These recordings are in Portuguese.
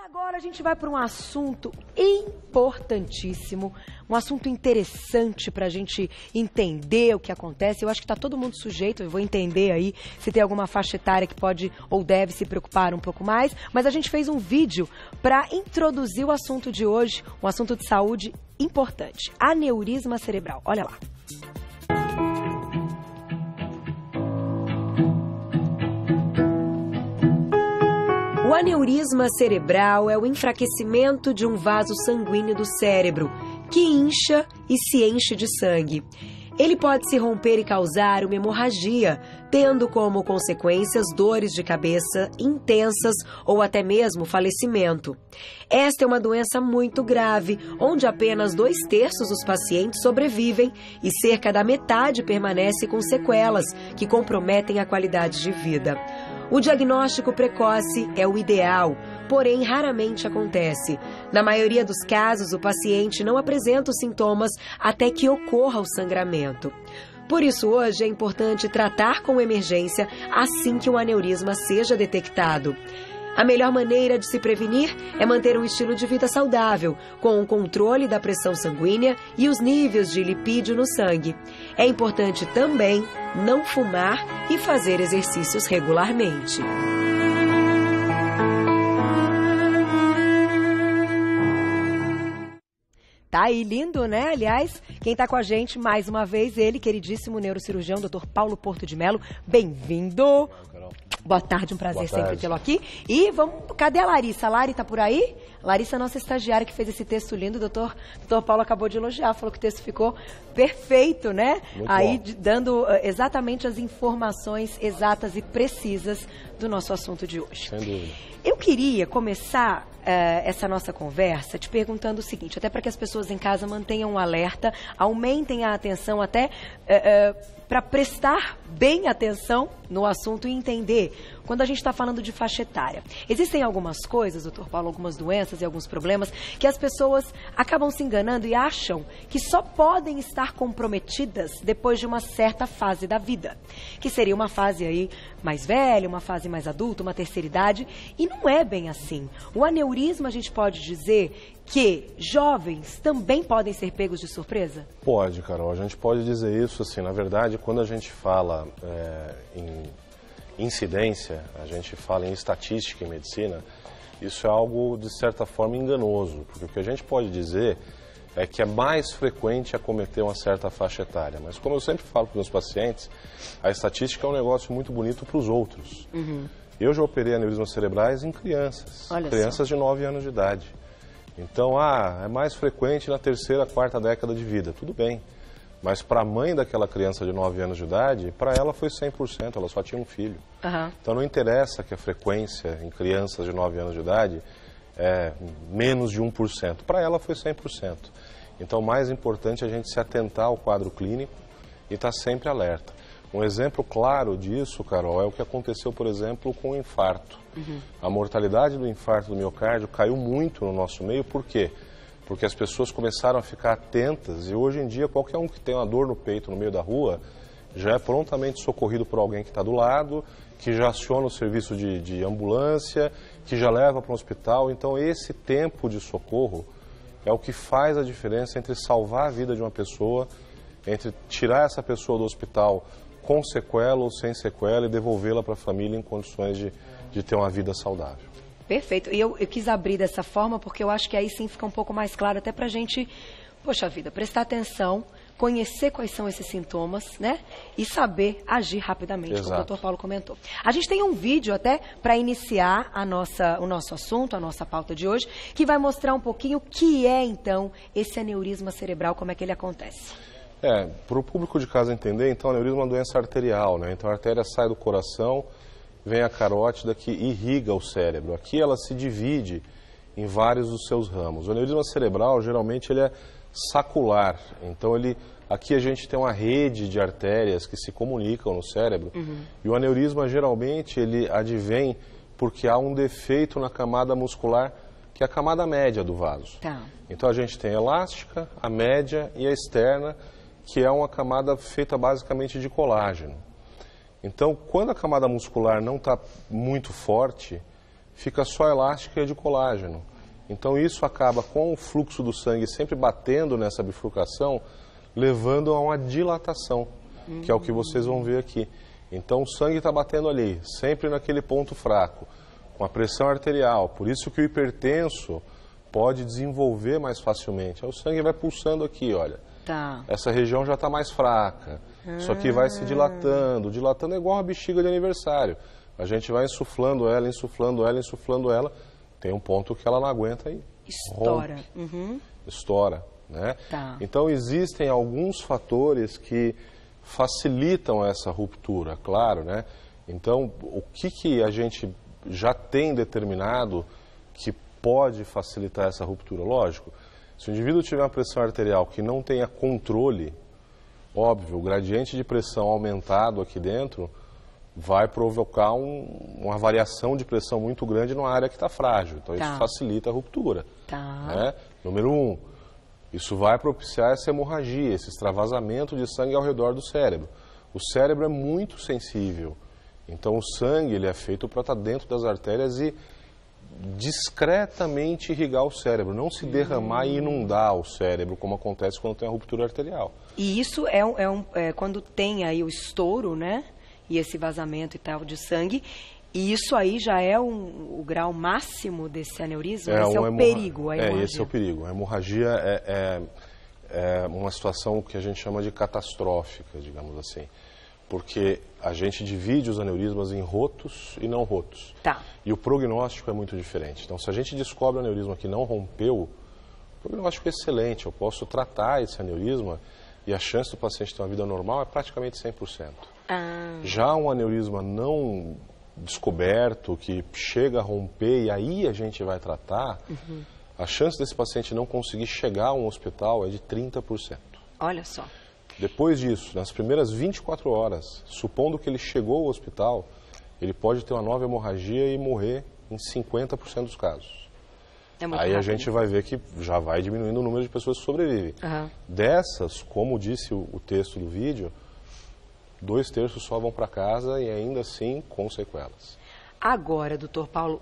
agora a gente vai para um assunto importantíssimo, um assunto interessante para a gente entender o que acontece. Eu acho que está todo mundo sujeito, eu vou entender aí se tem alguma faixa etária que pode ou deve se preocupar um pouco mais, mas a gente fez um vídeo para introduzir o assunto de hoje, um assunto de saúde importante, aneurisma cerebral. Olha lá. O aneurisma cerebral é o enfraquecimento de um vaso sanguíneo do cérebro, que incha e se enche de sangue. Ele pode se romper e causar uma hemorragia, tendo como consequências dores de cabeça intensas ou até mesmo falecimento. Esta é uma doença muito grave, onde apenas 2/3 dos pacientes sobrevivem e cerca da metade permanece com sequelas, que comprometem a qualidade de vida. O diagnóstico precoce é o ideal, porém raramente acontece. Na maioria dos casos, o paciente não apresenta os sintomas até que ocorra o sangramento. Por isso, hoje é importante tratar com emergência assim que o aneurisma seja detectado. A melhor maneira de se prevenir é manter um estilo de vida saudável, com o controle da pressão sanguínea e os níveis de lipídio no sangue. É importante também não fumar e fazer exercícios regularmente. Tá aí lindo, né? Aliás, quem tá com a gente mais uma vez, ele, queridíssimo neurocirurgião, Dr. Paulo Porto de Mello. Bem-vindo. Boa tarde, um prazer sempre tê-lo aqui. E vamos, cadê a Larissa? A Lari tá por aí? Larissa é nossa estagiária que fez esse texto lindo. O doutor Paulo acabou de elogiar, falou que o texto ficou perfeito, né? Muito aí bom. Dando exatamente as informações exatas e precisas do nosso assunto de hoje. Sem dúvida. Eu queria começar essa nossa conversa te perguntando o seguinte, até para que as pessoas em casa mantenham um alerta, aumentem a atenção até para prestar bem atenção no assunto e entender quando a gente está falando de faixa etária. Existem algumas coisas, doutor Paulo, algumas doenças e alguns problemas que as pessoas acabam se enganando e acham que só podem estar comprometidas depois de uma certa fase da vida, que seria uma fase aí mais velha, uma fase mais adulta, uma terceira idade, e não é bem assim. O aneurisma, a gente pode dizer que jovens também podem ser pegos de surpresa? Pode, Carol. A gente pode dizer isso assim. Na verdade, quando a gente fala em incidência, a gente fala em estatística em medicina, isso é algo, de certa forma, enganoso. Porque o que a gente pode dizer é que é mais frequente acometer uma certa faixa etária. Mas, como eu sempre falo para os meus pacientes, a estatística é um negócio muito bonito para os outros. Uhum. Eu já operei aneurismas cerebrais em crianças. Crianças de 9 anos de idade. Então, é mais frequente na terceira, quarta década de vida. Tudo bem. Mas para a mãe daquela criança de 9 anos de idade, para ela foi 100%, ela só tinha um filho. Uhum. Então não interessa que a frequência em crianças de 9 anos de idade é menos de 1%. Para ela foi 100%. Então o mais importante é a gente se atentar ao quadro clínico e estar sempre alerta. Um exemplo claro disso, Carol, é o que aconteceu, por exemplo, com o infarto. Uhum. A mortalidade do infarto do miocárdio caiu muito no nosso meio, por quê? Porque as pessoas começaram a ficar atentas e hoje em dia qualquer um que tem uma dor no peito no meio da rua já é prontamente socorrido por alguém que está do lado, que já aciona o serviço de ambulância, que já leva para um hospital. Então esse tempo de socorro é o que faz a diferença entre salvar a vida de uma pessoa, entre tirar essa pessoa do hospital com sequela ou sem sequela e devolvê-la para a família em condições de ter uma vida saudável. Perfeito. E eu quis abrir dessa forma porque eu acho que aí sim fica um pouco mais claro até pra gente, poxa vida, prestar atenção, conhecer quais são esses sintomas, né? E saber agir rapidamente, como o doutor Paulo comentou. A gente tem um vídeo até para iniciar o nosso assunto, a nossa pauta de hoje, que vai mostrar um pouquinho o que é, então, esse aneurisma cerebral, como é que ele acontece. Para o público de casa entender, então, o aneurisma é uma doença arterial, né? Então a artéria sai do coração, vem a carótida que irriga o cérebro. Aqui ela se divide em vários dos seus ramos. O aneurisma cerebral, geralmente, ele é sacular. Então, aqui a gente tem uma rede de artérias que se comunicam no cérebro. Uhum. E o aneurisma, geralmente, ele advém porque há um defeito na camada muscular, que é a camada média do vaso. Tá. Então, a gente tem a elástica, a média e a externa, que é uma camada feita basicamente de colágeno. Então, quando a camada muscular não está muito forte, fica só elástica e é de colágeno. Então isso acaba com o fluxo do sangue sempre batendo nessa bifurcação, levando a uma dilatação, que é o que vocês vão ver aqui. Então o sangue está batendo ali, sempre naquele ponto fraco, com a pressão arterial. Por isso que o hipertenso pode desenvolver mais facilmente. Aí o sangue vai pulsando aqui, olha. Tá. Essa região já está mais fraca. Isso aqui vai se dilatando. Dilatando é igual uma bexiga de aniversário. A gente vai insuflando ela, insuflando ela, insuflando ela. Tem um ponto que ela não aguenta e estoura. Estoura, né? Tá. Então existem alguns fatores que facilitam essa ruptura, claro, né? Então, o que a gente já tem determinado que pode facilitar essa ruptura? Lógico, se o indivíduo tiver uma pressão arterial que não tenha controle, óbvio, o gradiente de pressão aumentado aqui dentro vai provocar uma variação de pressão muito grande numa área que está frágil. Então, isso facilita a ruptura. Né? Número 1, isso vai propiciar essa hemorragia, esse extravasamento de sangue ao redor do cérebro. O cérebro é muito sensível. Então, o sangue ele é feito para estar dentro das artérias e discretamente irrigar o cérebro, não se derramar e inundar o cérebro, como acontece quando tem a ruptura arterial. E isso quando tem aí o estouro, né? E esse vazamento e tal de sangue, e isso aí já é o grau máximo desse aneurisma? Esse é o perigo, a hemorragia. Esse é o perigo. A hemorragia é uma situação que a gente chama de catastrófica, digamos assim. Porque a gente divide os aneurismas em rotos e não rotos. Tá. E o prognóstico é muito diferente. Então, se a gente descobre um aneurisma que não rompeu, o prognóstico é excelente. Eu posso tratar esse aneurisma e a chance do paciente ter uma vida normal é praticamente 100%. Já um aneurisma não descoberto, que chega a romper e aí a gente vai tratar, a chance desse paciente não conseguir chegar a um hospital é de 30%. Olha só. Depois disso, nas primeiras 24 horas, supondo que ele chegou ao hospital, ele pode ter uma nova hemorragia e morrer em 50% dos casos. Aí a gente vai ver que já vai diminuindo o número de pessoas que sobrevivem. Dessas, como disse o texto do vídeo, 2/3 só vão para casa e ainda assim com sequelas. Agora, doutor Paulo,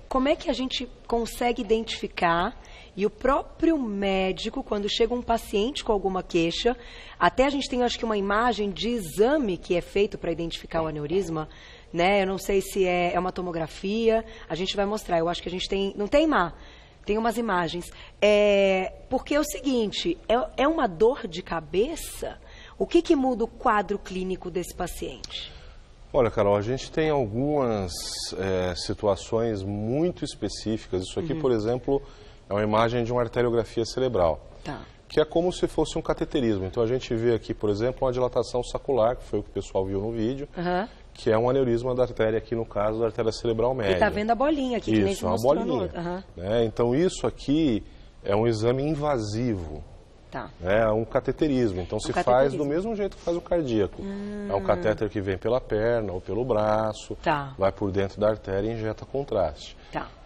como é que a gente consegue identificar, e o próprio médico, quando chega um paciente com alguma queixa, até a gente tem, acho que, uma imagem de exame que é feito para identificar o aneurisma, né? Eu não sei se é uma tomografia, a gente vai mostrar, eu acho que a gente tem, não tem tem umas imagens. Porque é o seguinte, é uma dor de cabeça? O que muda o quadro clínico desse paciente? Olha, Carol, a gente tem algumas situações muito específicas. Isso aqui, por exemplo, é uma imagem de uma arteriografia cerebral, que é como se fosse um cateterismo. Então, a gente vê aqui, por exemplo, uma dilatação sacular, que foi o que o pessoal viu no vídeo, que é um aneurisma da artéria, aqui no caso, da artéria cerebral média. E está vendo a bolinha aqui, que nem se mostrou. Isso, uma bolinha. Então, isso aqui é um exame invasivo. É um cateterismo, então se faz do mesmo jeito que faz o cardíaco. É um catéter que vem pela perna ou pelo braço, vai por dentro da artéria e injeta contraste.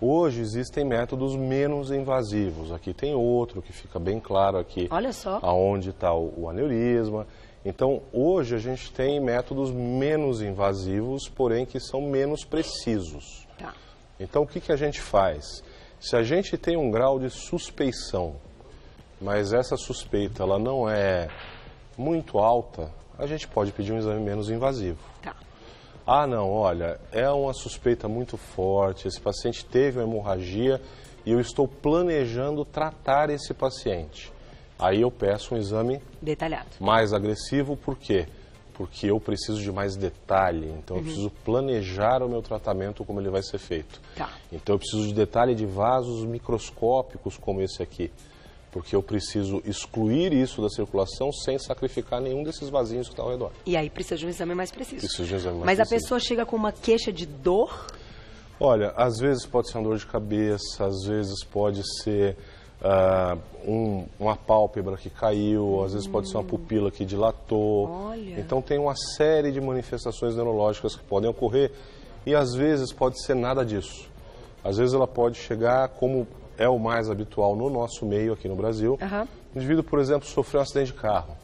Hoje existem métodos menos invasivos. Aqui tem outro que fica bem claro aqui. Olha só. Aonde está o aneurisma. Então hoje a gente tem métodos menos invasivos, porém que são menos precisos. Então o que a gente faz? Se a gente tem um grau de suspeição, mas essa suspeita ela não é muito alta, a gente pode pedir um exame menos invasivo. Ah, não, olha, é uma suspeita muito forte, esse paciente teve uma hemorragia e eu estou planejando tratar esse paciente. Aí eu peço um exame detalhado, mais agressivo, por quê? Porque eu preciso de mais detalhe, então eu preciso planejar o meu tratamento como ele vai ser feito. Então eu preciso de detalhe de vasos microscópicos como esse aqui. Porque eu preciso excluir isso da circulação sem sacrificar nenhum desses vasinhos que estão ao redor. E aí precisa de um exame mais preciso. Precisa de um exame mais preciso. Mas a pessoa chega com uma queixa de dor? Olha, às vezes pode ser uma dor de cabeça, às vezes pode ser uma pálpebra que caiu, às vezes pode ser uma pupila que dilatou. Olha. Então tem uma série de manifestações neurológicas que podem ocorrer e às vezes pode ser nada disso. Às vezes ela pode chegar como é o mais habitual no nosso meio aqui no Brasil. O indivíduo, por exemplo, sofreu um acidente de carro.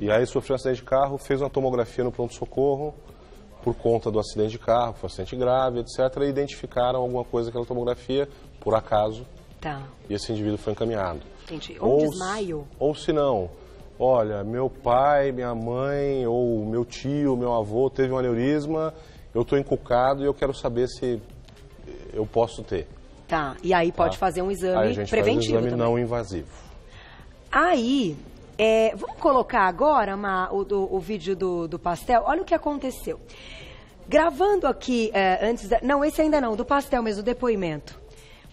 E aí sofreu um acidente de carro, fez uma tomografia no pronto-socorro, por conta do acidente de carro, foi um acidente grave, etc. E identificaram alguma coisa naquela tomografia, por acaso, e esse indivíduo foi encaminhado. Entendi. Ou desmaio. Ou se não, olha, meu pai, minha mãe, ou meu tio, meu avô teve um aneurisma, eu estou encucado e eu quero saber se eu posso ter. Tá, e aí pode fazer um exame aí a gente preventivo faz um exame também. não invasivo. Aí, vamos colocar agora o vídeo do pastel. Olha o que aconteceu. Gravando aqui, não, esse ainda não, do pastel mesmo, o depoimento.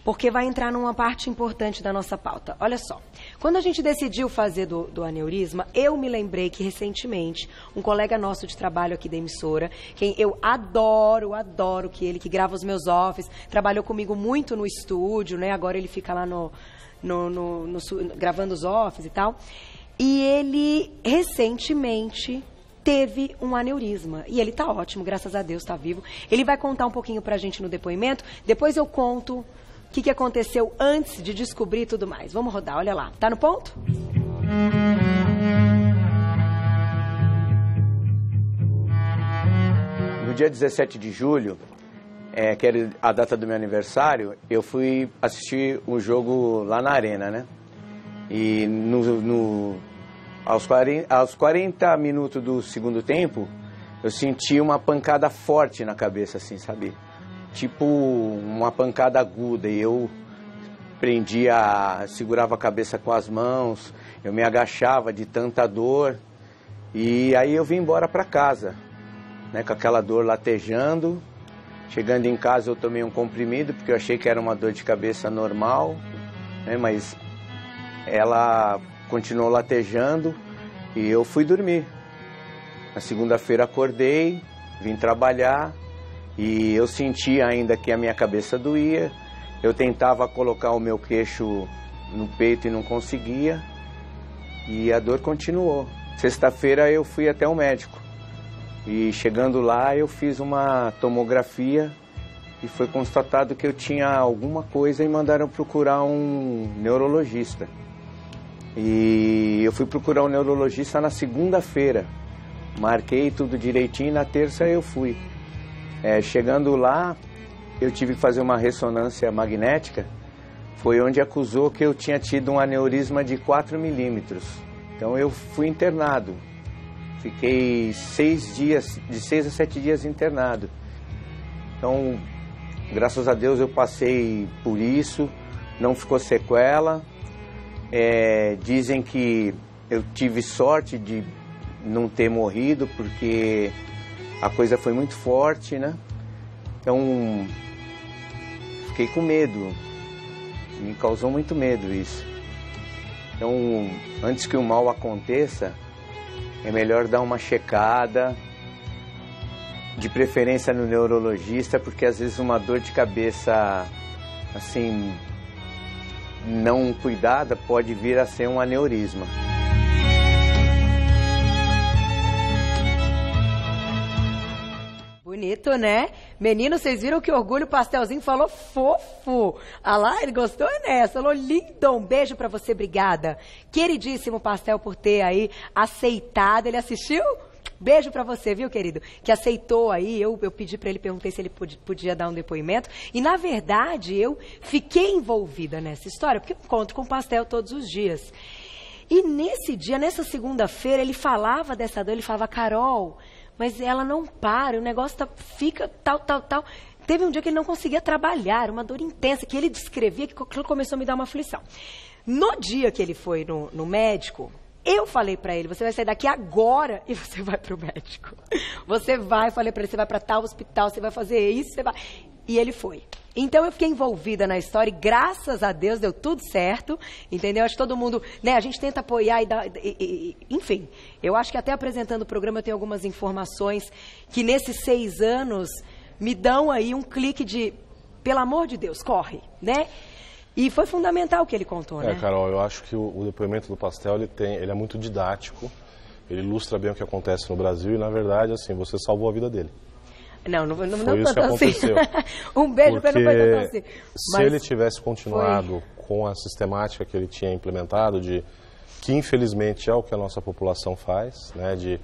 Porque vai entrar numa parte importante da nossa pauta. Olha só, quando a gente decidiu fazer do aneurisma, eu me lembrei que recentemente, um colega nosso de trabalho aqui da emissora, quem eu adoro que grava os meus offs, trabalhou comigo muito no estúdio, né? Agora ele fica lá gravando os offs e tal. E ele recentemente teve um aneurisma. E ele tá ótimo, graças a Deus, tá vivo. Ele vai contar um pouquinho pra gente no depoimento, depois eu conto o que aconteceu antes de descobrir tudo mais. Vamos rodar, olha lá. Tá no ponto? No dia 17 de julho, que era a data do meu aniversário, eu fui assistir um jogo lá na arena, né? E aos 40 minutos do segundo tempo, eu senti uma pancada forte na cabeça, assim, sabe? Tipo uma pancada aguda, e eu segurava a cabeça com as mãos, eu me agachava de tanta dor, e aí eu vim embora para casa, né, com aquela dor latejando. Chegando em casa eu tomei um comprimido, porque eu achei que era uma dor de cabeça normal, né, mas ela continuou latejando e eu fui dormir. Na segunda-feira acordei, vim trabalhar, e eu senti ainda que a minha cabeça doía. Eu tentava colocar o meu queixo no peito e não conseguia. E a dor continuou. Sexta-feira eu fui até o médico. E chegando lá eu fiz uma tomografia e foi constatado que eu tinha alguma coisa e mandaram procurar um neurologista. E eu fui procurar um neurologista na segunda-feira. Marquei tudo direitinho, na terça eu fui. Chegando lá, eu tive que fazer uma ressonância magnética, foi onde acusou que eu tinha tido um aneurisma de 4 milímetros. Então eu fui internado, fiquei de 6 a 7 dias internado. Então, graças a Deus eu passei por isso, não ficou sequela. Dizem que eu tive sorte de não ter morrido, porque a coisa foi muito forte, né? Então, fiquei com medo. Me causou muito medo isso. Então, antes que o mal aconteça, é melhor dar uma checada, de preferência no neurologista, porque às vezes uma dor de cabeça, assim, não cuidada, pode vir a ser um aneurisma. Bonito, né? Menino, vocês viram que orgulho, o pastelzinho falou fofo. Ah lá, ele gostou nessa, falou lindo. Um beijo pra você, obrigada. Queridíssimo pastel por ter aí aceitado. Ele assistiu? Beijo pra você, viu, querido? Que aceitou aí, eu pedi pra ele, perguntei se ele podia dar um depoimento. E, na verdade, eu fiquei envolvida nessa história, porque eu encontro com o pastel todos os dias. E nesse dia, nessa segunda-feira, ele falava dessa dor, ele falava, Carol, mas ela não para, o negócio fica tal. Teve um dia que ele não conseguia trabalhar, uma dor intensa, que ele descrevia, que aquilo começou a me dar uma aflição. No dia que ele foi no médico, eu falei pra ele, você vai sair daqui agora e você vai pro médico. Você vai, falei pra ele, você vai pra tal hospital, você vai fazer isso, você vai... E ele foi. Então eu fiquei envolvida na história e graças a Deus deu tudo certo, entendeu? Acho que todo mundo, né, a gente tenta apoiar enfim, eu acho que até apresentando o programa eu tenho algumas informações que nesses 6 anos me dão aí um clique de, pelo amor de Deus, corre, né? E foi fundamental o que ele contou, né? Carol, eu acho que o depoimento do pastel, ele é muito didático, ele ilustra bem o que acontece no Brasil e, na verdade, assim, você salvou a vida dele. Não foi isso que aconteceu. Um beijo para não foi tanto assim. Se ele tivesse continuado com a sistemática que ele tinha implementado, que infelizmente é o que a nossa população faz, né, de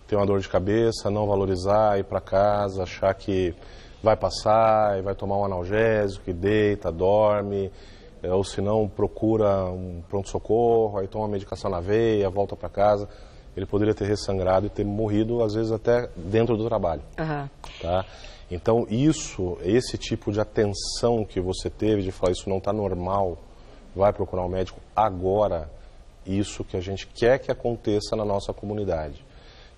tem uma dor de cabeça, não valorizar, ir para casa, achar que vai passar, e vai tomar um analgésico, e deita, dorme, ou se não procura um pronto-socorro, aí toma uma medicação na veia, volta para casa. Ele poderia ter ressangrado e ter morrido, às vezes até dentro do trabalho. Uhum. Tá? Então esse tipo de atenção que você teve, de falar isso não está normal, vai procurar um médico agora, isso que a gente quer que aconteça na nossa comunidade.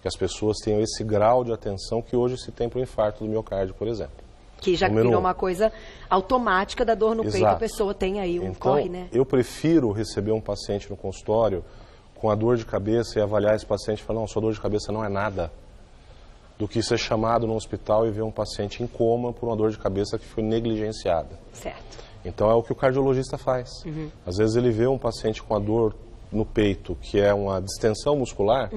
Que as pessoas tenham esse grau de atenção que hoje se tem para o infarto do miocárdio, por exemplo. Que já virou uma coisa automática da dor no peito, a pessoa tem aí corre, né? Eu prefiro receber um paciente no consultório com a dor de cabeça e avaliar esse paciente e falar, não, sua dor de cabeça não é nada, do que ser chamado no hospital e ver um paciente em coma por uma dor de cabeça que foi negligenciada. Certo. Então é o que o cardiologista faz. Às vezes ele vê um paciente com a dor no peito, que é uma distensão muscular,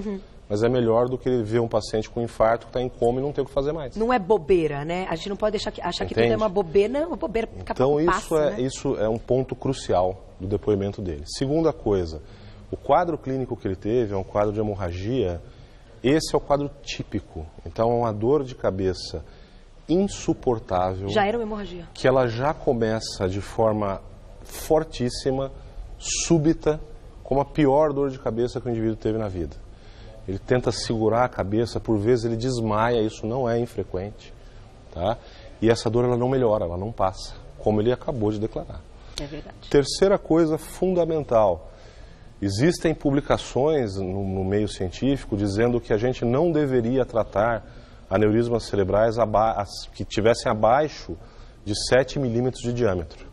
mas é melhor do que ele ver um paciente com infarto que está em coma e não tem o que fazer mais. Não é bobeira, né? A gente não pode achar que tudo é uma bobeira, não, uma bobeira então isso é um ponto crucial do depoimento dele. Segunda coisa, o quadro clínico que ele teve é um quadro de hemorragia. Esse é o quadro típico. Então é uma dor de cabeça insuportável. Já era uma hemorragia. Que ela já começa de forma fortíssima, súbita, como a pior dor de cabeça que o indivíduo teve na vida. Ele tenta segurar a cabeça, por vezes ele desmaia, isso não é infrequente. Tá? E essa dor ela não melhora, ela não passa, como ele acabou de declarar. É verdade. Terceira coisa fundamental. Existem publicações no meio científico dizendo que a gente não deveria tratar aneurismas cerebrais que tivessem abaixo de 7 milímetros de diâmetro.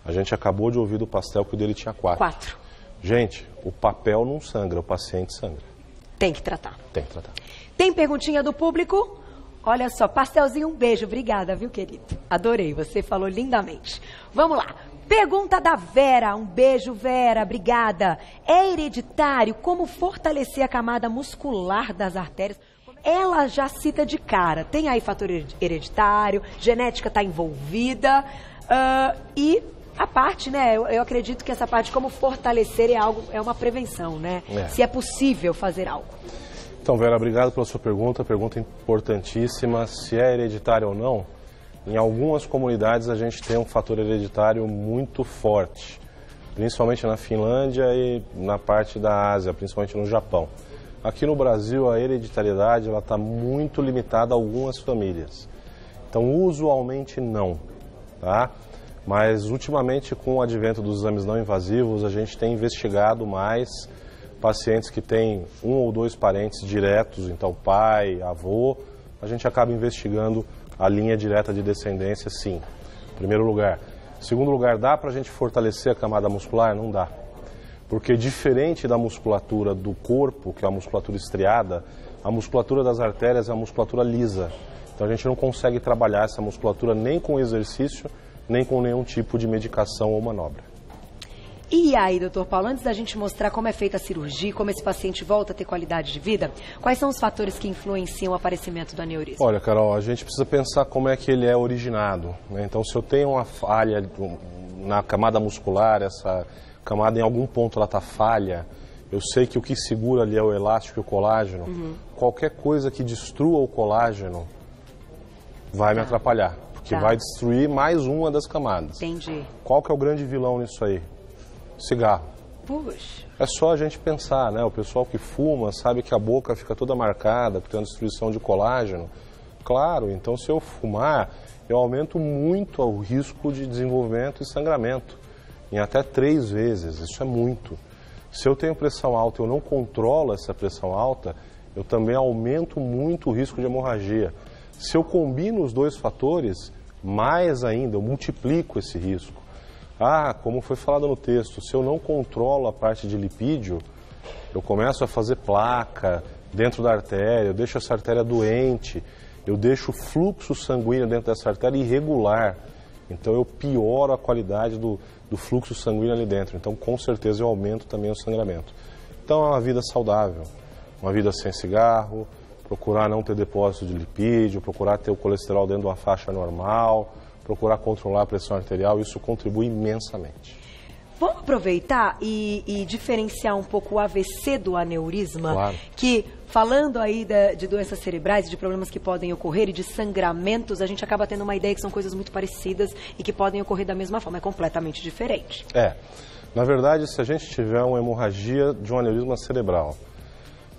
A gente acabou de ouvir do Pastel que o dele tinha 4. 4. Gente, o papel não sangra, o paciente sangra. Tem que tratar. Tem que tratar. Tem perguntinha do público? Olha só, Pastelzinho, um beijo. Obrigada, viu, querido? Adorei, você falou lindamente. Vamos lá. Pergunta da Vera. Um beijo, Vera. Obrigada. É hereditário como fortalecer a camada muscular das artérias? Ela já cita de cara. Tem aí fator hereditário, genética está envolvida e a parte, né? Eu acredito que essa parte de como fortalecer é uma prevenção, né? Se é possível fazer algo. Então, Vera, obrigado pela sua pergunta. Pergunta importantíssima. Se é hereditário ou não, em algumas comunidades a gente tem um fator hereditário muito forte, principalmente na Finlândia e na parte da Ásia, principalmente no Japão. Aqui no Brasil a hereditariedade está muito limitada a algumas famílias. Então, usualmente não, tá? Mas ultimamente, com o advento dos exames não invasivos, a gente tem investigado mais pacientes que têm 1 ou 2 parentes diretos, então pai, avô, a gente acaba investigando a linha direta de descendência, sim, em primeiro lugar. Em segundo lugar, dá para a gente fortalecer a camada muscular? Não dá. Porque diferente da musculatura do corpo, que é a musculatura estriada, a musculatura das artérias é a musculatura lisa. Então a gente não consegue trabalhar essa musculatura nem com exercício, nem com nenhum tipo de medicação ou manobra. E aí, doutor Paulo, antes da gente mostrar como é feita a cirurgia, como esse paciente volta a ter qualidade de vida, quais são os fatores que influenciam o aparecimento do aneurisma? Olha, Carol, a gente precisa pensar como é que ele é originado, né? Então, se eu tenho uma falha na camada muscular, essa camada em algum ponto ela está falha, eu sei que o que segura ali é o elástico e o colágeno, qualquer coisa que destrua o colágeno vai me atrapalhar, porque vai destruir mais uma das camadas. Entendi. Qual que é o grande vilão nisso aí? Cigarro. Puxa. É só a gente pensar, né? O pessoal que fuma sabe que a boca fica toda marcada, porque tem uma destruição de colágeno. Claro, então se eu fumar, eu aumento muito o risco de desenvolvimento e sangramento, em até 3 vezes, isso é muito. Se eu tenho pressão alta e eu não controlo essa pressão alta, eu também aumento muito o risco de hemorragia. Se eu combino os 2 fatores, mais ainda, eu multiplico esse risco. Como foi falado no texto, se eu não controlo a parte de lipídio, eu começo a fazer placa dentro da artéria, eu deixo essa artéria doente, eu deixo o fluxo sanguíneo dentro dessa artéria irregular. Então eu pioro a qualidade do fluxo sanguíneo ali dentro. Então com certeza eu aumento também o sangramento. Então é uma vida saudável, uma vida sem cigarro, procurar não ter depósito de lipídio, procurar ter o colesterol dentro de uma faixa normal, procurar controlar a pressão arterial, isso contribui imensamente. Vamos aproveitar e diferenciar um pouco o AVC do aneurisma, Claro. que falando aí de doenças cerebrais, de problemas que podem ocorrer e de sangramentos, a gente acaba tendo uma ideia que são coisas muito parecidas e que podem ocorrer da mesma forma, é completamente diferente. Na verdade, se a gente tiver uma hemorragia de um aneurisma cerebral,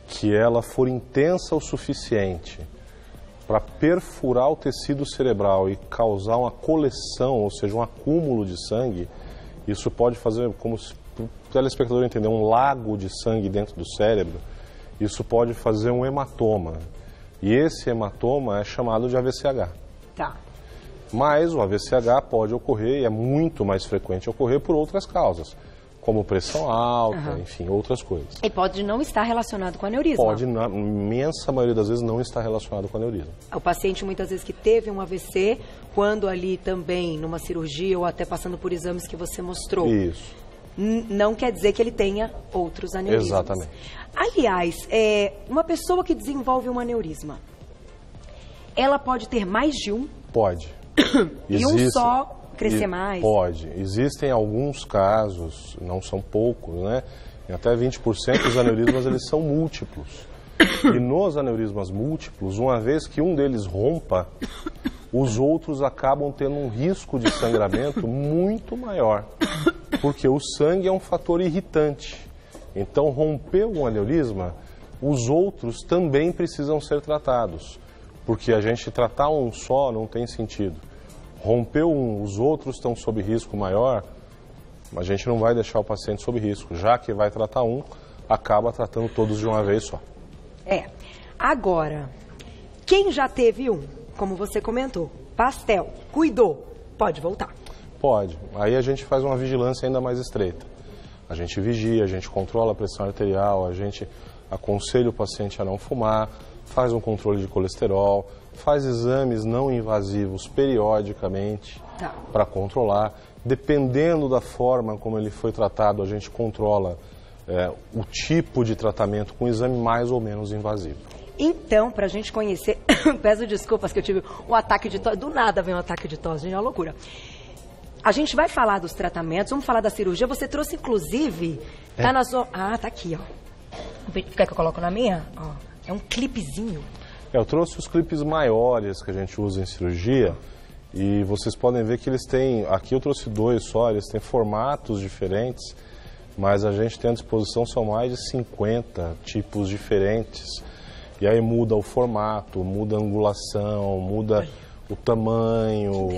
que ela for intensa o suficiente para perfurar o tecido cerebral e causar uma coleção, ou seja, um acúmulo de sangue, isso pode fazer, como se o telespectador entender, um lago de sangue dentro do cérebro, isso pode fazer um hematoma. E esse hematoma é chamado de AVCH. Tá. Mas o AVCH pode ocorrer, e é muito mais frequente ocorrer por outras causas, como pressão alta, enfim, outras coisas. E pode não estar relacionado com aneurisma. Pode, na imensa maioria das vezes, não estar relacionado com aneurisma. O paciente, muitas vezes, que teve um AVC, quando ali também, numa cirurgia ou até passando por exames que você mostrou. Isso. Não quer dizer que ele tenha outros aneurismas. Exatamente. Aliás, uma pessoa que desenvolve um aneurisma, ela pode ter mais de um? Pode. E um só crescer mais? Pode. Existem alguns casos, não são poucos, né? Em até 20% os aneurismas eles são múltiplos. E nos aneurismas múltiplos, uma vez que um deles rompa, os outros acabam tendo um risco de sangramento muito maior. Porque o sangue é um fator irritante. Então, rompeu um aneurisma, os outros também precisam ser tratados. Porque a gente tratar um só não tem sentido. Rompeu um, os outros estão sob risco maior, a gente não vai deixar o paciente sob risco. Já que vai tratar um, acaba tratando todos de uma vez só. Agora, quem já teve um, como você comentou, pastel, cuidou, pode voltar? Pode. Aí a gente faz uma vigilância ainda mais estreita. A gente vigia, a gente controla a pressão arterial, a gente aconselha o paciente a não fumar, faz um controle de colesterol, faz exames não invasivos periodicamente para controlar. Dependendo da forma como ele foi tratado, a gente controla o tipo de tratamento com exame mais ou menos invasivo. Então, para a gente conhecer, peço desculpas que eu tive um ataque de tosse, do nada vem um ataque de tosse, gente, é uma loucura. A gente vai falar dos tratamentos, vamos falar da cirurgia. Você trouxe, inclusive, tá na sua... Ah, tá aqui, ó. Quer que eu coloque na minha? Ó, é um clipezinho. Eu trouxe os clipes maiores que a gente usa em cirurgia e vocês podem ver que eles têm... Aqui eu trouxe 2 só, eles têm formatos diferentes, mas a gente tem à disposição são mais de 50 tipos diferentes. E aí muda o formato, muda a angulação, muda o tamanho,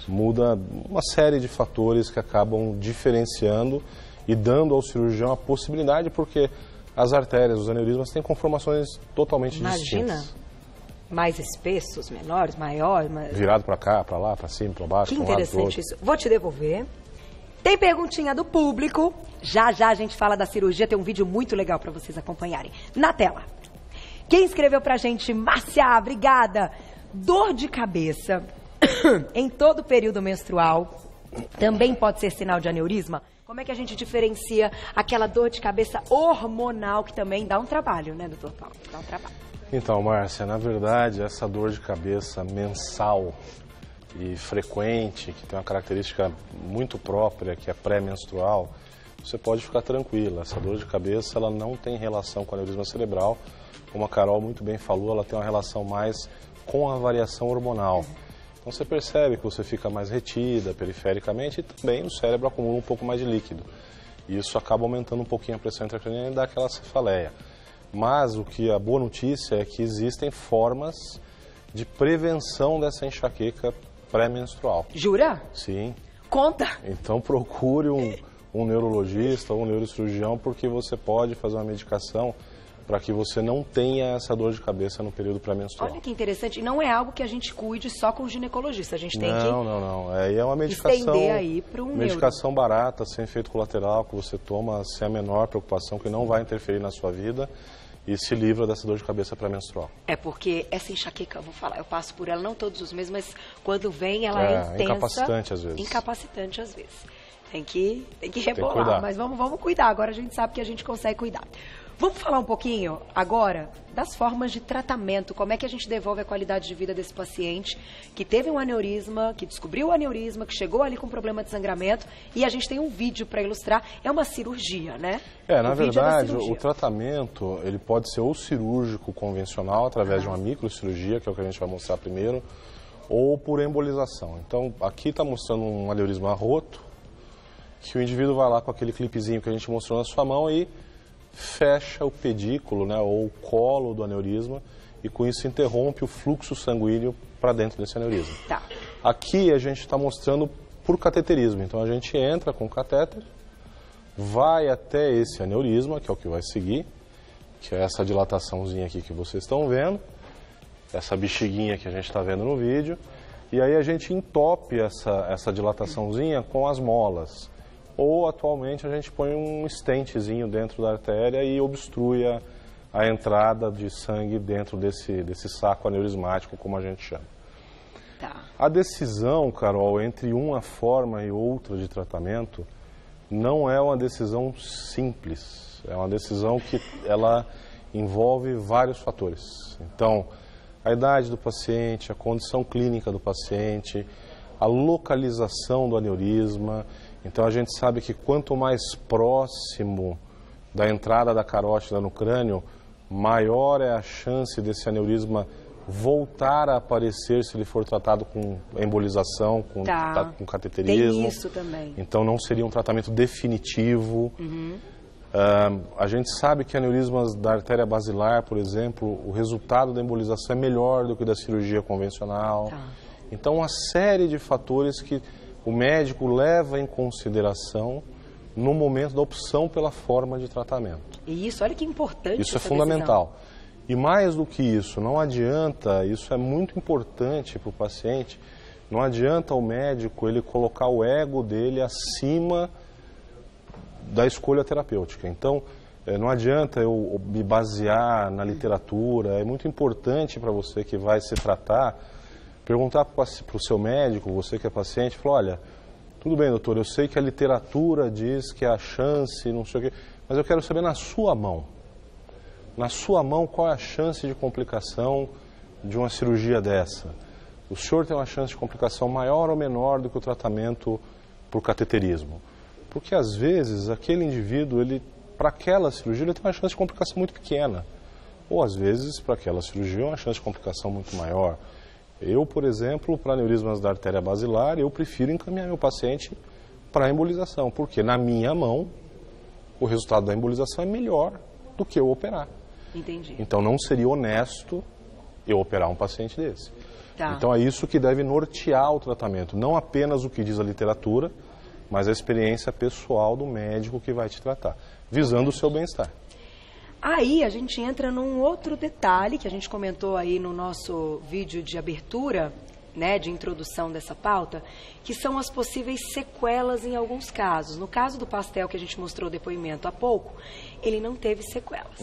muda uma série de fatores que acabam diferenciando e dando ao cirurgião a possibilidade, porque as artérias, os aneurismas têm conformações totalmente distintas. Mais espessos, menores, maiores. Virado para cá, para lá, para cima, para baixo. Que interessante isso. Vou te devolver. Tem perguntinha do público. Já já a gente fala da cirurgia. Tem um vídeo muito legal para vocês acompanharem. Na tela. Quem escreveu pra gente? Márcia, obrigada. Dor de cabeça em todo o período menstrual também pode ser sinal de aneurisma? Como é que a gente diferencia aquela dor de cabeça hormonal que também dá um trabalho, né, doutor Paulo? Dá um trabalho. Então, Márcia, na verdade, essa dor de cabeça mensal e frequente, que tem uma característica muito própria, que é pré-menstrual, você pode ficar tranquila. Essa dor de cabeça, ela não tem relação com aneurisma cerebral. Como a Carol muito bem falou, ela tem uma relação mais com a variação hormonal. Então você percebe que você fica mais retida perifericamente e também o cérebro acumula um pouco mais de líquido. E isso acaba aumentando um pouquinho a pressão intracraniana e dá aquela cefaleia. Mas a boa notícia é que existem formas de prevenção dessa enxaqueca pré-menstrual. Jura? Sim. Conta! Então procure um neurologista ou um neurocirurgião, porque você pode fazer uma medicação para que você não tenha essa dor de cabeça no período pré-menstrual. Olha que interessante. E não é algo que a gente cuide só com o ginecologista. A gente tem que... Não. É uma medicação... estender aí para um medicação barata, sem efeito colateral, que você toma sem a menor preocupação, que não vai interferir na sua vida e se livra dessa dor de cabeça pré-menstrual. É porque essa enxaqueca, eu vou falar, eu passo por ela não todos os meses, mas quando vem ela é intensa. Incapacitante às vezes. Incapacitante às vezes. Tem que rebolar, mas vamos cuidar. Agora a gente sabe que a gente consegue cuidar. Vamos falar um pouquinho agora das formas de tratamento, como é que a gente devolve a qualidade de vida desse paciente que teve um aneurisma, que descobriu o aneurisma, que chegou ali com problema de sangramento, e a gente tem um vídeo para ilustrar. É uma cirurgia, né? Na verdade, o tratamento ele pode ser ou cirúrgico convencional, através de uma microcirurgia, que é o que a gente vai mostrar primeiro, ou por embolização. Então, aqui está mostrando um aneurisma roto, que o indivíduo vai lá com aquele clipezinho que a gente mostrou na sua mão e fecha o pedículo, né, ou o colo do aneurisma, e com isso interrompe o fluxo sanguíneo para dentro desse aneurisma. Tá. Aqui a gente está mostrando por cateterismo. Então a gente entra com o catéter, vai até esse aneurisma, que é o que vai seguir, que é essa dilataçãozinha aqui que vocês estão vendo, essa bexiguinha que a gente está vendo no vídeo, e aí a gente entope essa dilataçãozinha com as molas. Ou, atualmente, a gente põe um stentezinho dentro da artéria e obstrui a entrada de sangue dentro desse saco aneurismático, como a gente chama. Tá. A decisão, Carol, entre uma forma e outra de tratamento não é uma decisão simples. É uma decisão que ela envolve vários fatores. Então, a idade do paciente, a condição clínica do paciente, a localização do aneurisma. Então a gente sabe que quanto mais próximo da entrada da carótida no crânio, maior é a chance desse aneurisma voltar a aparecer se ele for tratado com embolização, com cateterismo. Tem isso também. Então não seria um tratamento definitivo. A gente sabe que aneurismas da artéria basilar, por exemplo, o resultado da embolização é melhor do que da cirurgia convencional. Tá. Então uma série de fatores que o médico leva em consideração no momento da opção pela forma de tratamento. E isso, olha que importante. Isso é fundamental. E mais do que isso, não adianta, isso é muito importante para o paciente, não adianta o médico ele colocar o ego dele acima da escolha terapêutica. Então, não adianta eu me basear na literatura, é muito importante para você que vai se tratar, perguntar para o seu médico, você que é paciente, falar, olha, tudo bem, doutor, eu sei que a literatura diz que a chance, não sei o quê, mas eu quero saber na sua mão. Na sua mão, qual é a chance de complicação de uma cirurgia dessa? O senhor tem uma chance de complicação maior ou menor do que o tratamento por cateterismo? Porque, às vezes, aquele indivíduo, para aquela cirurgia, ele tem uma chance de complicação muito pequena. Ou, às vezes, para aquela cirurgia, uma chance de complicação muito maior. Eu, por exemplo, para aneurismas da artéria basilar, eu prefiro encaminhar meu paciente para a embolização, porque na minha mão o resultado da embolização é melhor do que eu operar. Entendi. Então não seria honesto eu operar um paciente desse. Tá. Então é isso que deve nortear o tratamento, não apenas o que diz a literatura, mas a experiência pessoal do médico que vai te tratar, visando o seu bem-estar. Aí a gente entra num outro detalhe que a gente comentou aí no nosso vídeo de abertura, né, de introdução dessa pauta, que são as possíveis sequelas em alguns casos. No caso do Pastel, que a gente mostrou o depoimento há pouco, ele não teve sequelas,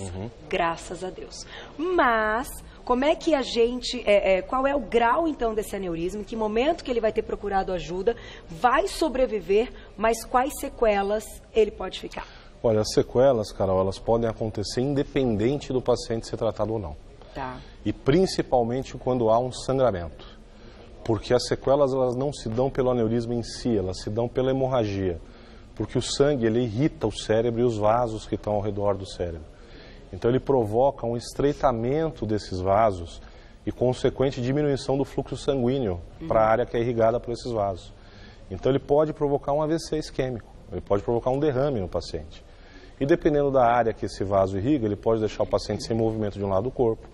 graças a Deus. Mas, como é que a gente, qual é o grau então desse aneurisma, em que momento que ele vai ter procurado ajuda, vai sobreviver, mas quais sequelas ele pode ficar? Olha, as sequelas, Carol, elas podem acontecer independente do paciente ser tratado ou não. Tá. E principalmente quando há um sangramento. Porque as sequelas elas não se dão pelo aneurisma em si, elas se dão pela hemorragia. Porque o sangue ele irrita o cérebro e os vasos que estão ao redor do cérebro. Então ele provoca um estreitamento desses vasos e consequente diminuição do fluxo sanguíneo para a área que é irrigada por esses vasos. Então ele pode provocar um AVC isquêmico, ele pode provocar um derrame no paciente. E dependendo da área que esse vaso irriga, ele pode deixar o paciente sem movimento de um lado do corpo,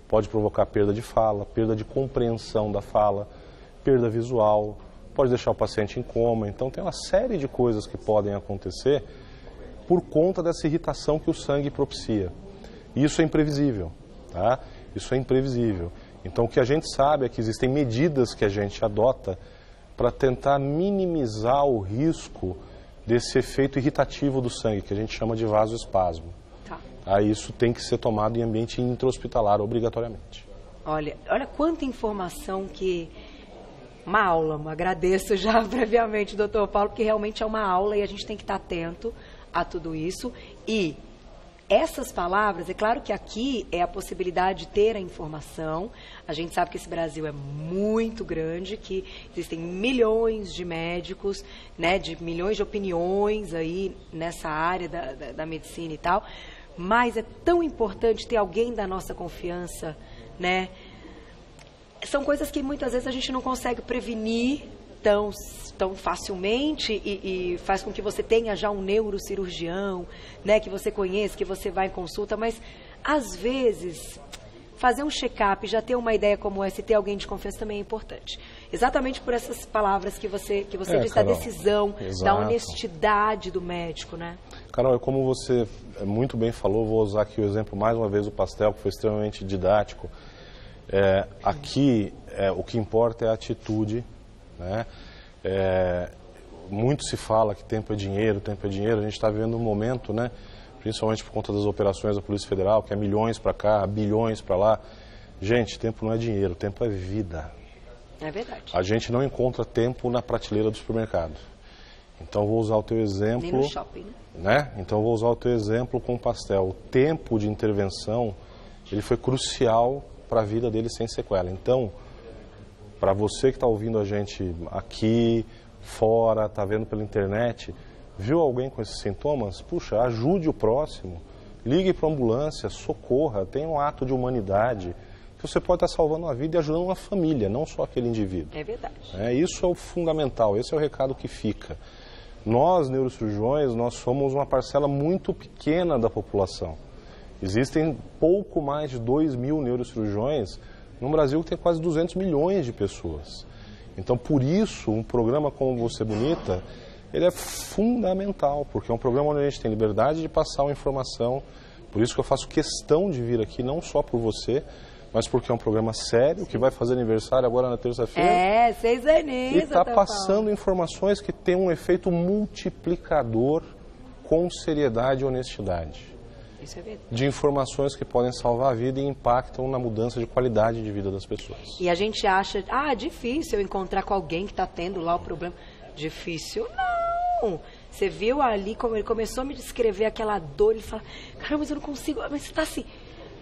pode provocar perda de fala, perda de compreensão da fala, perda visual, pode deixar o paciente em coma. Então tem uma série de coisas que podem acontecer por conta dessa irritação que o sangue propicia. E isso é imprevisível, tá? Isso é imprevisível. Então o que a gente sabe é que existem medidas que a gente adota para tentar minimizar o risco desse efeito irritativo do sangue, que a gente chama de vasoespasmo. Tá. Isso tem que ser tomado em ambiente intra-hospitalar, obrigatoriamente. Olha quanta informação que... Uma aula, agradeço já previamente, doutor Paulo, porque realmente é uma aula e a gente tem que estar atento a tudo isso. E essas palavras, é claro que aqui é a possibilidade de ter a informação. A gente sabe que esse Brasil é muito grande, que existem milhões de médicos, né, de milhões de opiniões aí nessa área da medicina e tal. Mas é tão importante ter alguém da nossa confiança, né? São coisas que muitas vezes a gente não consegue prevenir tão facilmente e faz com que você tenha já um neurocirurgião, né, que você conheça, que você vai em consulta, mas às vezes fazer um check-up, já ter uma ideia como essa e ter alguém de confiança também é importante. Exatamente por essas palavras que você disse, Carol, da decisão, exato, da honestidade do médico, né? Carol, como você muito bem falou, vou usar aqui o exemplo mais uma vez do pastel, que foi extremamente didático. Aqui, o que importa é a atitude, né? Muito se fala que tempo é dinheiro, a gente está vivendo um momento, né, principalmente por conta das operações da Polícia Federal, que é milhões para cá, bilhões para lá. Gente, tempo não é dinheiro, tempo é vida. É verdade. A gente não encontra tempo na prateleira do supermercado. Então vou usar o teu exemplo... Nem no shopping, né? Então vou usar o teu exemplo com o pastel. O tempo de intervenção, ele foi crucial para a vida dele sem sequela. Então, para você que está ouvindo a gente aqui, fora, está vendo pela internet, viu alguém com esses sintomas? Puxa, ajude o próximo, ligue para a ambulância, socorra, tenha um ato de humanidade, que você pode estar salvando a vida e ajudando uma família, não só aquele indivíduo. É verdade. Isso é o fundamental, esse é o recado que fica. Nós, neurocirurgiões, nós somos uma parcela muito pequena da população. Existem pouco mais de 2 mil neurocirurgiões no Brasil, que tem quase 200 milhões de pessoas. Então, por isso, um programa como Você Bonita, ele é fundamental, porque é um programa onde a gente tem liberdade de passar uma informação. Por isso que eu faço questão de vir aqui, não só por você, mas porque é um programa sério, que vai fazer aniversário agora na terça-feira. 6 aninhos. E está passando informações que têm um efeito multiplicador com seriedade e honestidade. Isso é verdade. De informações que podem salvar a vida e impactam na mudança de qualidade de vida das pessoas. E a gente acha, difícil eu encontrar com alguém que está tendo lá o problema. Difícil não. Você viu ali como ele começou a me descrever aquela dor, ele fala, caramba, mas eu não consigo, mas você está assim.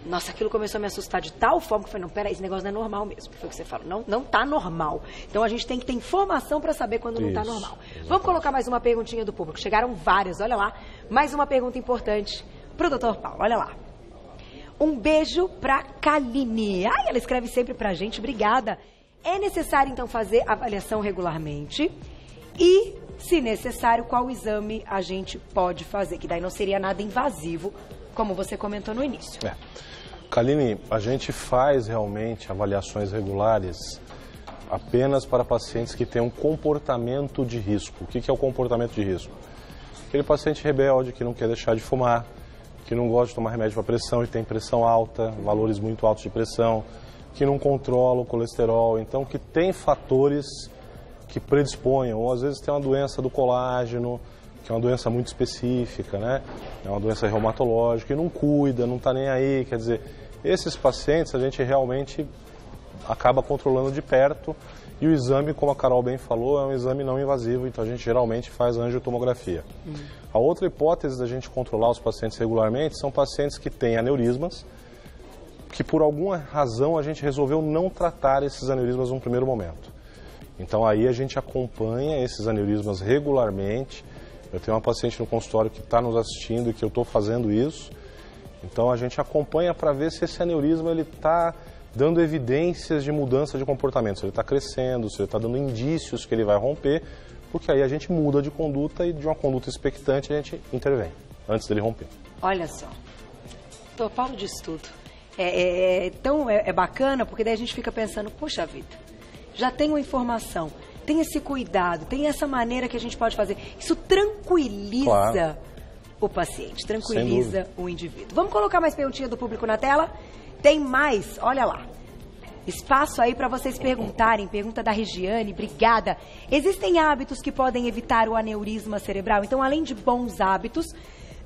Nossa, aquilo começou a me assustar de tal forma que eu falei, não, peraí, esse negócio não é normal mesmo. Foi o que você falou, não tá normal. Então a gente tem que ter informação para saber quando não tá normal. Exatamente. Vamos colocar mais uma perguntinha do público. Chegaram várias, olha lá. Mais uma pergunta importante pro Dr. Paulo, olha lá. Um beijo pra Kaline. Ela escreve sempre pra gente, obrigada. É necessário, então, fazer avaliação regularmente? E, se necessário, qual exame a gente pode fazer? Que daí não seria nada invasivo, como você comentou no início. Kaline, a gente faz realmente avaliações regulares apenas para pacientes que têm um comportamento de risco. O que é o comportamento de risco? Aquele paciente rebelde que não quer deixar de fumar, que não gosta de tomar remédio para pressão e tem pressão alta, valores muito altos de pressão, que não controla o colesterol, então que tem fatores que predisponham, ou às vezes tem uma doença do colágeno, que é uma doença muito específica, né? É uma doença reumatológica e não cuida, não está nem aí, quer dizer, esses pacientes a gente realmente acaba controlando de perto e o exame, como a Carol bem falou, é um exame não invasivo, então a gente geralmente faz angiotomografia. A outra hipótese da gente controlar os pacientes regularmente são pacientes que têm aneurismas, que por alguma razão a gente resolveu não tratar esses aneurismas num primeiro momento. Então aí a gente acompanha esses aneurismas regularmente. Eu tenho uma paciente no consultório que está nos assistindo e que eu estou fazendo isso. Então a gente acompanha para ver se esse aneurisma está dando evidências de mudança de comportamento, se ele está crescendo, se ele está dando indícios que ele vai romper, porque aí a gente muda de conduta e de uma conduta expectante a gente intervém, antes dele romper. Olha só, Dr. Paulo diz tudo. É bacana, porque daí a gente fica pensando, poxa vida, já tem uma informação, tem esse cuidado, tem essa maneira que a gente pode fazer. Isso tranquiliza o paciente, tranquiliza o indivíduo. Vamos colocar mais perguntinha do público na tela? Tem mais, olha lá. Espaço aí para vocês perguntarem. Pergunta da Regiane, obrigada. Existem hábitos que podem evitar o aneurisma cerebral? Então, além de bons hábitos,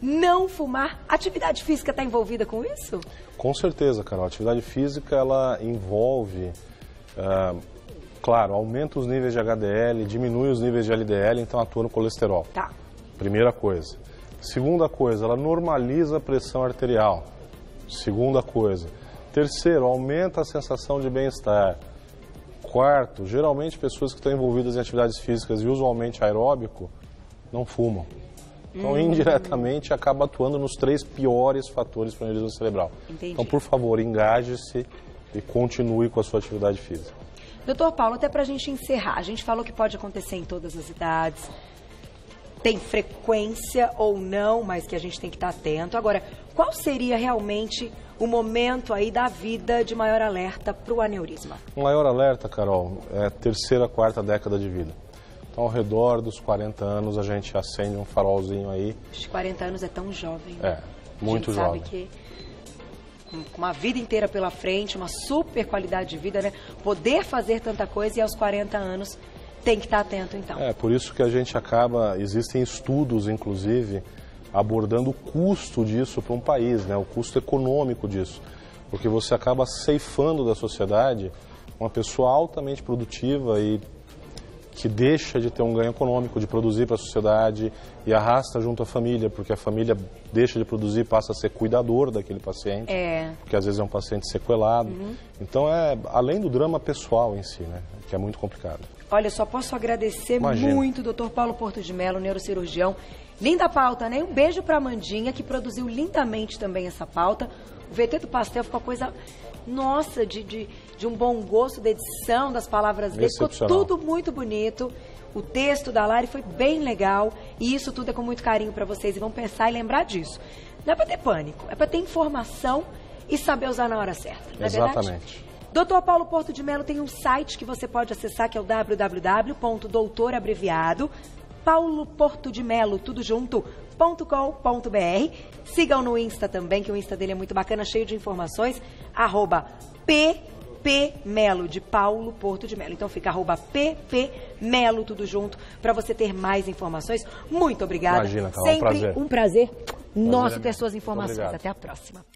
não fumar. Atividade física está envolvida com isso? Com certeza, Carol. A atividade física, ela envolve, claro, aumenta os níveis de HDL, diminui os níveis de LDL, então atua no colesterol. Tá. Primeira coisa. Segunda coisa, ela normaliza a pressão arterial. Segunda coisa. Terceiro, aumenta a sensação de bem-estar. Quarto, geralmente pessoas que estão envolvidas em atividades físicas e usualmente aeróbico não fumam. Então, indiretamente, acaba atuando nos 3 piores fatores para o aneurisma cerebral. Entendi. Então, por favor, engaje-se e continue com a sua atividade física. Doutor Paulo, até para a gente encerrar, a gente falou que pode acontecer em todas as idades, tem frequência ou não, mas que a gente tem que estar atento. Agora, qual seria realmente o momento aí da vida de maior alerta para o aneurisma? O maior alerta, Carol, é a 3ª, 4ª década de vida. Então, ao redor dos 40 anos, a gente acende um farolzinho aí. Os 40 anos é tão jovem, né? É, muito jovem. A gente sabe que com uma vida inteira pela frente, uma super qualidade de vida, né? Poder fazer tanta coisa e aos 40 anos tem que estar atento, então. É, por isso que a gente acaba, existem estudos, inclusive, abordando o custo disso para um país, né? O custo econômico disso. Porque você acaba ceifando da sociedade uma pessoa altamente produtiva e que deixa de ter um ganho econômico, de produzir para a sociedade e arrasta junto a família, porque a família deixa de produzir e passa a ser cuidador daquele paciente, porque às vezes é um paciente sequelado. Então, além do drama pessoal em si, né, que é muito complicado. Olha, só posso agradecer muito, Dr. Paulo Porto de Mello, neurocirurgião. Linda pauta, né? Um beijo para a Amandinha, que produziu lindamente também essa pauta. O VT do Pastel ficou uma coisa, nossa, de um bom gosto da edição, das palavras dele. Ficou tudo muito bonito. O texto da Lari foi bem legal. E isso tudo é com muito carinho para vocês. E vão pensar e lembrar disso. Não é para ter pânico, é para ter informação e saber usar na hora certa. Não é verdade? Exatamente. Dr. Paulo Porto de Mello tem um site que você pode acessar, que é o www.doutorabreviado pauloportodemelo, tudo junto, .com.br. Sigam no Insta também, que o Insta dele é muito bacana, cheio de informações, @ppmelo, de Paulo Porto de Mello. Então fica @ppmelo, tudo junto, para você ter mais informações. Muito obrigada. Imagina, tá sempre um prazer. Um prazer nosso ter suas informações. Até a próxima.